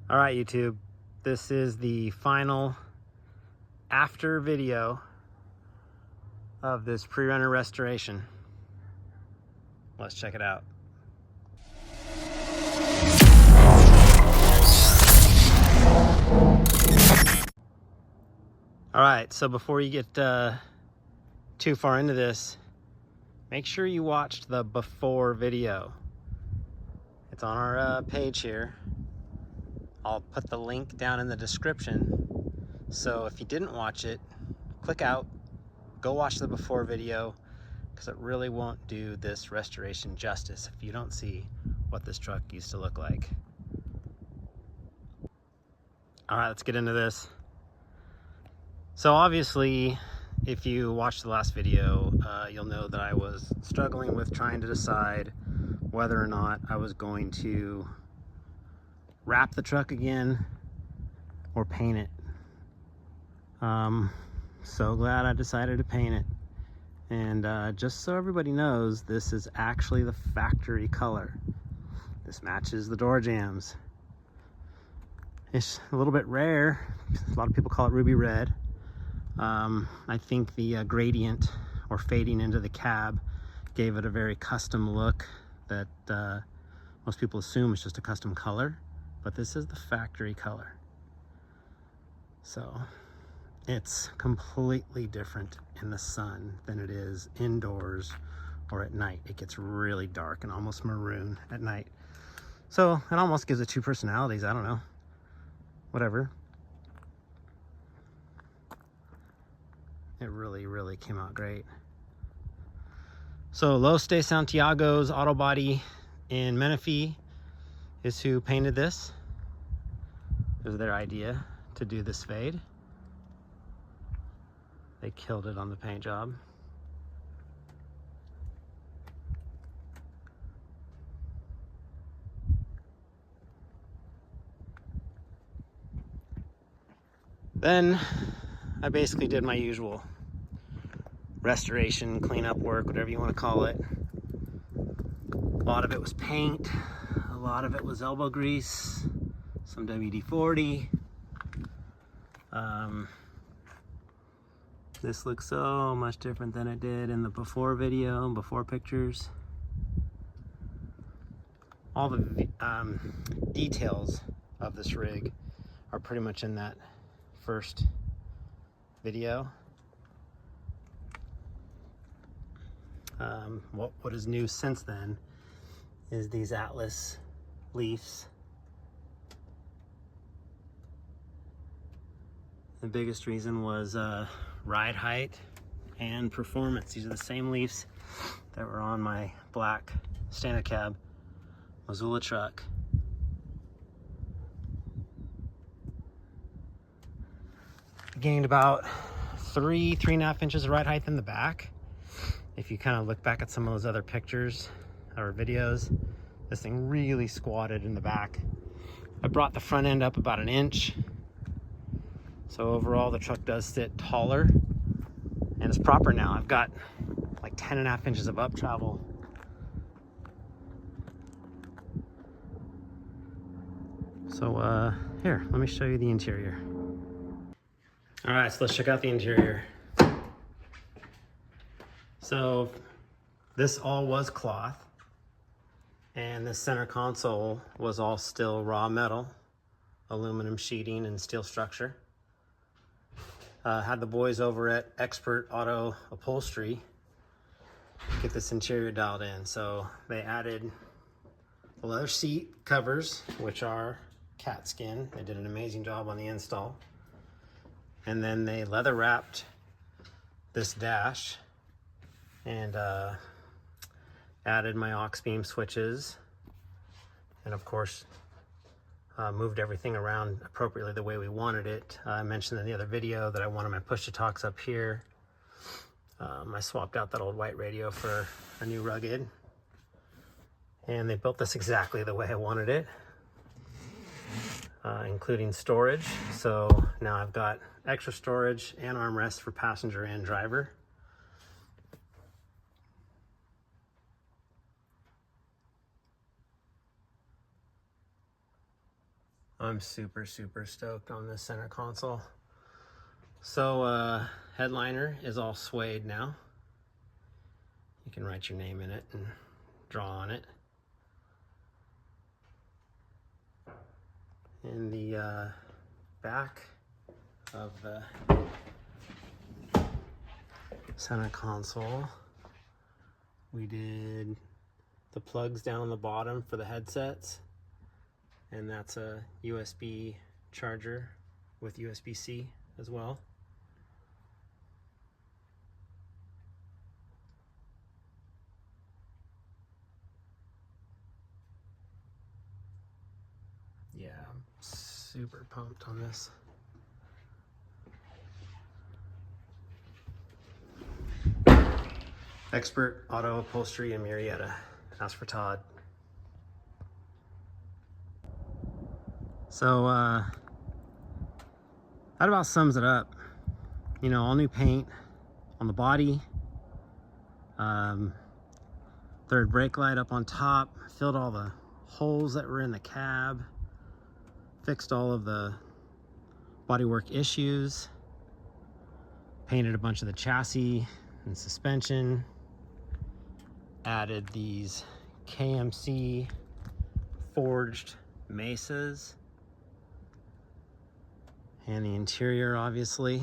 All right, YouTube, this is the final after video of this Prerunner restoration. Let's check it out. All right, so before you get too far into this, make sure you watched the before video. It's on our page here. I'll put the link down in the description. So if you didn't watch it, click out, go watch the before video, because it really won't do this restoration justice if you don't see what this truck used to look like. All right, let's get into this. So obviously, if you watched the last video, you'll know that I was struggling with trying to decide whether or not I was going to wrap the truck again or paint it. So glad I decided to paint it. And just so everybody knows, this is actually the factory color. This matches the door jambs. It's a little bit rare. A lot of people call it ruby red. I think the gradient or fading into the cab gave it a very custom look that most people assume it's just a custom color, but this is the factory color. So it's completely different in the sun than it is indoors or at night. It gets really dark and almost maroon at night. So it almost gives it two personalities. I don't know, whatever. It really came out great. So Los de Santiago's Auto Body in Menifee is who painted this. It was their idea to do this fade. They killed it on the paint job. Then I basically did my usual restoration, cleanup work, whatever you want to call it. A lot of it was paint, a lot of it was elbow grease, some WD-40. This looks so much different than it did in the before video, before pictures. All the details of this rig are pretty much in that first video. What is new since then is these Atlas leaves. The biggest reason was ride height and performance. These are the same leaves that were on my black standard cab Mazzulla truck. I gained about 3.5 inches of ride height in the back. If you kind of look back at some of those other pictures or videos, this thing really squatted in the back. I brought the front end up about 1 inch. So overall the truck does sit taller and it's proper now. I've got like 10.5 inches of up travel. So here, let me show you the interior. All right, so let's check out the interior. So this all was cloth, and the center console was all still raw metal, aluminum sheeting and steel structure. Had the boys over at Expert Auto Upholstery get this interior dialed in. So they added the leather seat covers, which are cat skin. They did an amazing job on the install. And then they leather wrapped this dash and added my aux beam switches, and of course moved everything around appropriately the way we wanted it. I mentioned in the other video that I wanted my push-to-talks up here. I swapped out that old white radio for a new rugged, and they built this exactly the way I wanted it, including storage. So now I've got extra storage and armrests for passenger and driver. I'm super stoked on this center console. So headliner is all suede now. You can write your name in it and draw on it. In the back of the center console, we did the plugs down on the bottom for the headsets, and that's a USB charger with USB-C as well. Yeah, I'm super pumped on this. Expert Auto Upholstery in Murrieta. Ask for Todd. So that about sums it up. You know, all new paint on the body, third brake light up on top, filled all the holes that were in the cab, fixed all of the bodywork issues, painted a bunch of the chassis and suspension, added these KMC forged mesas, and the interior, obviously.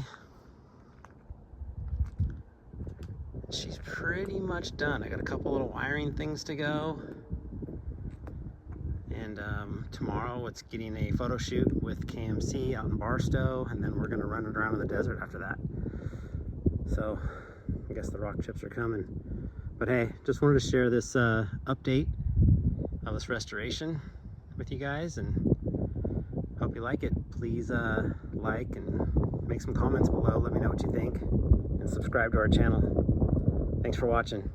She's pretty much done. I got a couple little wiring things to go, and tomorrow it's getting a photo shoot with KMC out in Barstow, and then we're gonna run it around in the desert after that. So I guess the rock chips are coming. But hey, just wanted to share this update of this restoration with you guys, and hope you like it. Please like and make some comments below. Let me know what you think, and subscribe to our channel. Thanks for watching.